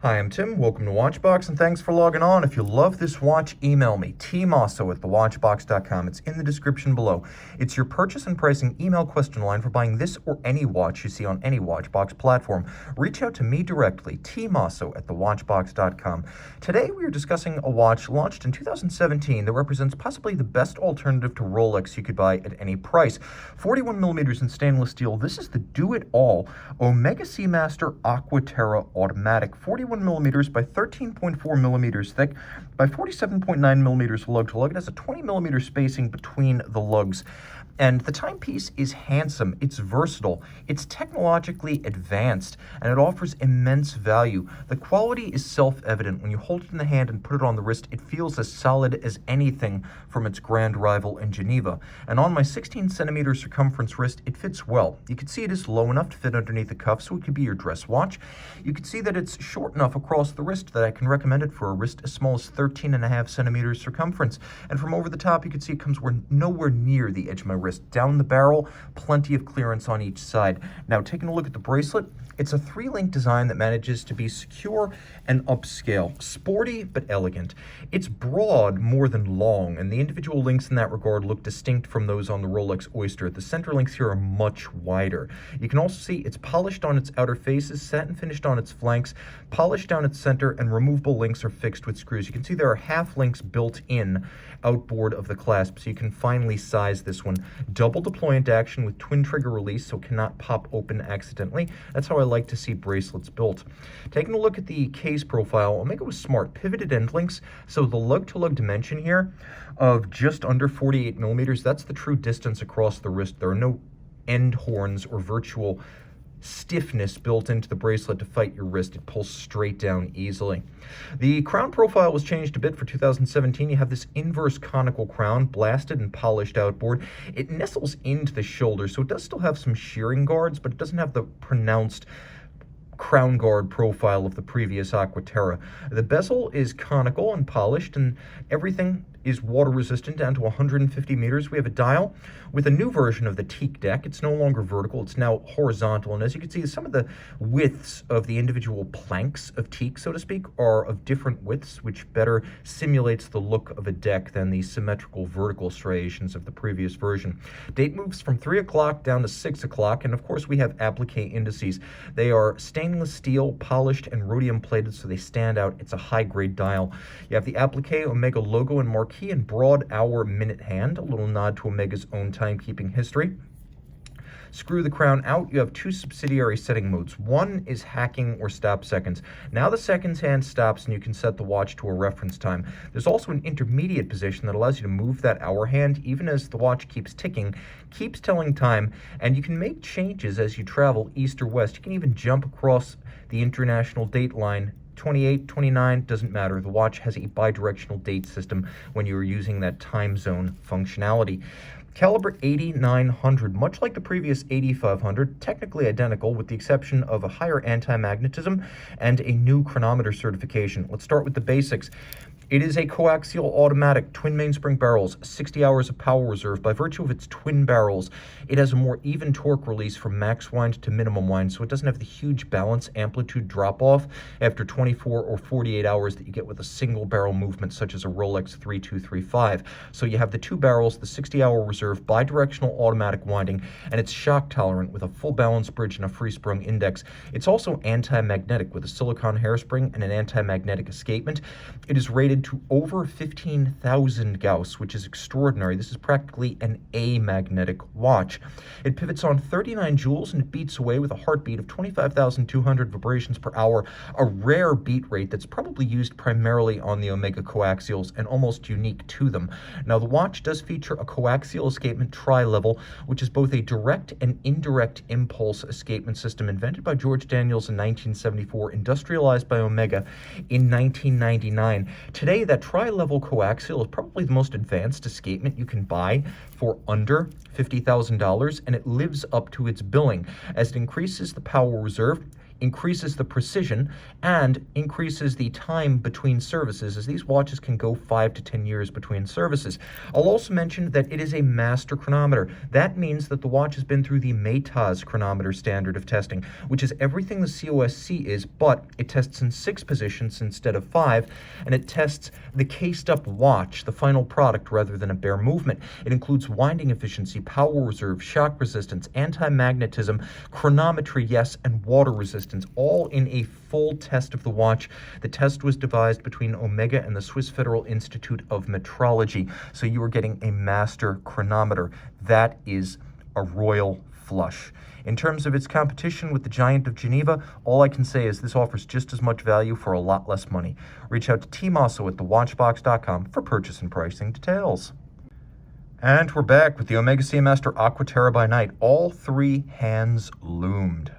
Hi, I'm Tim. Welcome to Watchbox, and thanks for logging on. If you love this watch, email me, tmosso at thewatchbox.com. It's in the description below. It's your purchase and pricing email question line for buying this or any watch you see on any Watchbox platform. Reach out to me directly, tmosso at thewatchbox.com. Today, we are discussing a watch launched in 2017 that represents possibly the best alternative to Rolex you could buy at any price. 41 millimeters in stainless steel. This is the do-it-all Omega Seamaster Aqua Terra Automatic. 41 millimeters by 13.4 millimeters thick by 47.9 millimeters lug-to-lug. It has a 20 millimeter spacing between the lugs. And the timepiece is handsome, it's versatile, it's technologically advanced, and it offers immense value. The quality is self-evident. When you hold it in the hand and put it on the wrist, it feels as solid as anything from its grand rival in Geneva. And on my 16 centimeter circumference wrist, it fits well. You can see it is low enough to fit underneath the cuff, so it could be your dress watch. You can see that it's short enough across the wrist that I can recommend it for a wrist as small as 13.5 centimeters circumference. And from over the top, you can see it comes nowhere near the edge of my wrist. Down the barrel, plenty of clearance on each side. Now, taking a look at the bracelet, it's a 3-link design that manages to be secure and upscale. Sporty, but elegant. It's broad more than long, and the individual links in that regard look distinct from those on the Rolex Oyster. The center links here are much wider. You can also see it's polished on its outer faces, satin finished on its flanks, polished down its center, and removable links are fixed with screws. You can see there are half links built in outboard of the clasp, so you can finely size this one. Double deployant action with twin trigger release, so it cannot pop open accidentally. That's how I like to see bracelets built. Taking a look at the case profile, Omega was smart. Pivoted end links, so the lug-to-lug dimension here of just under 48 millimeters, that's the true distance across the wrist. There are no end horns or virtual stiffness built into the bracelet to fight your wrist. It pulls straight down easily. The crown profile was changed a bit for 2017. You have this inverse conical crown, blasted and polished outboard. It nestles into the shoulder, so it does still have some shearing guards, but it doesn't have the pronounced crown guard profile of the previous Aqua Terra. The bezel is conical and polished, and everything is water resistant down to 150 meters. We have a dial with a new version of the Teak deck. It's no longer vertical, it's now horizontal, and as you can see, some of the widths of the individual planks of Teak, so to speak, are of different widths, which better simulates the look of a deck than the symmetrical vertical striations of the previous version. Date moves from 3 o'clock down to 6 o'clock, and of course we have applique indices. They are stainless steel, polished, and rhodium plated, so they stand out. It's a high-grade dial. You have the applique Omega logo and marquee and broad hour minute hand, a little nod to Omega's own timekeeping history. Screw the crown out. You have 2 subsidiary setting modes. One is hacking or stop seconds. Now the seconds hand stops and you can set the watch to a reference time. There's also an intermediate position that allows you to move that hour hand even as the watch keeps ticking, keeps telling time, and you can make changes as you travel east or west. You can even jump across the international date line. 28, 29, doesn't matter. The watch has a bidirectional date system when you're using that time zone functionality. Caliber 8900, much like the previous 8500, technically identical with the exception of a higher anti-magnetism and a new chronometer certification. Let's start with the basics. It is a coaxial automatic, twin mainspring barrels, 60 hours of power reserve. By virtue of its twin barrels, it has a more even torque release from max wind to minimum wind, so it doesn't have the huge balance amplitude drop-off after 24 or 48 hours that you get with a single barrel movement, such as a Rolex 3235. So you have the 2 barrels, the 60-hour reserve, bidirectional automatic winding, and it's shock-tolerant with a full balance bridge and a free-sprung index. It's also anti-magnetic with a silicone hairspring and an anti-magnetic escapement. It is rated to over 15,000 Gauss, which is extraordinary. This is practically an amagnetic watch. It pivots on 39 joules and it beats away with a heartbeat of 25,200 vibrations per hour, a rare beat rate that's probably used primarily on the Omega coaxials and almost unique to them. Now, the watch does feature a coaxial escapement tri-level, which is both a direct and indirect impulse escapement system invented by George Daniels in 1974, industrialized by Omega in 1999. Today, that tri-level coaxial is probably the most advanced escapement you can buy for under $50,000, and it lives up to its billing. As it increases the power reserve, increases the precision, and increases the time between services, as these watches can go 5 to 10 years between services. I'll also mention that it is a master chronometer. That means that the watch has been through the METAS chronometer standard of testing, which is everything the COSC is, but it tests in 6 positions instead of 5, and it tests the cased up watch, the final product, rather than a bare movement. It includes winding efficiency, power reserve, shock resistance, anti-magnetism, chronometry, yes, and water resistance, all in a full test of the watch. The test was devised between Omega and the Swiss Federal Institute of Metrology, so you are getting a master chronometer. That is a royal flush. In terms of its competition with the Giant of Geneva, all I can say is this offers just as much value for a lot less money. Reach out to Tim Mosso at thewatchbox.com for purchase and pricing details. And we're back with the Omega Seamaster Aqua Terra by night. All 3 hands loomed.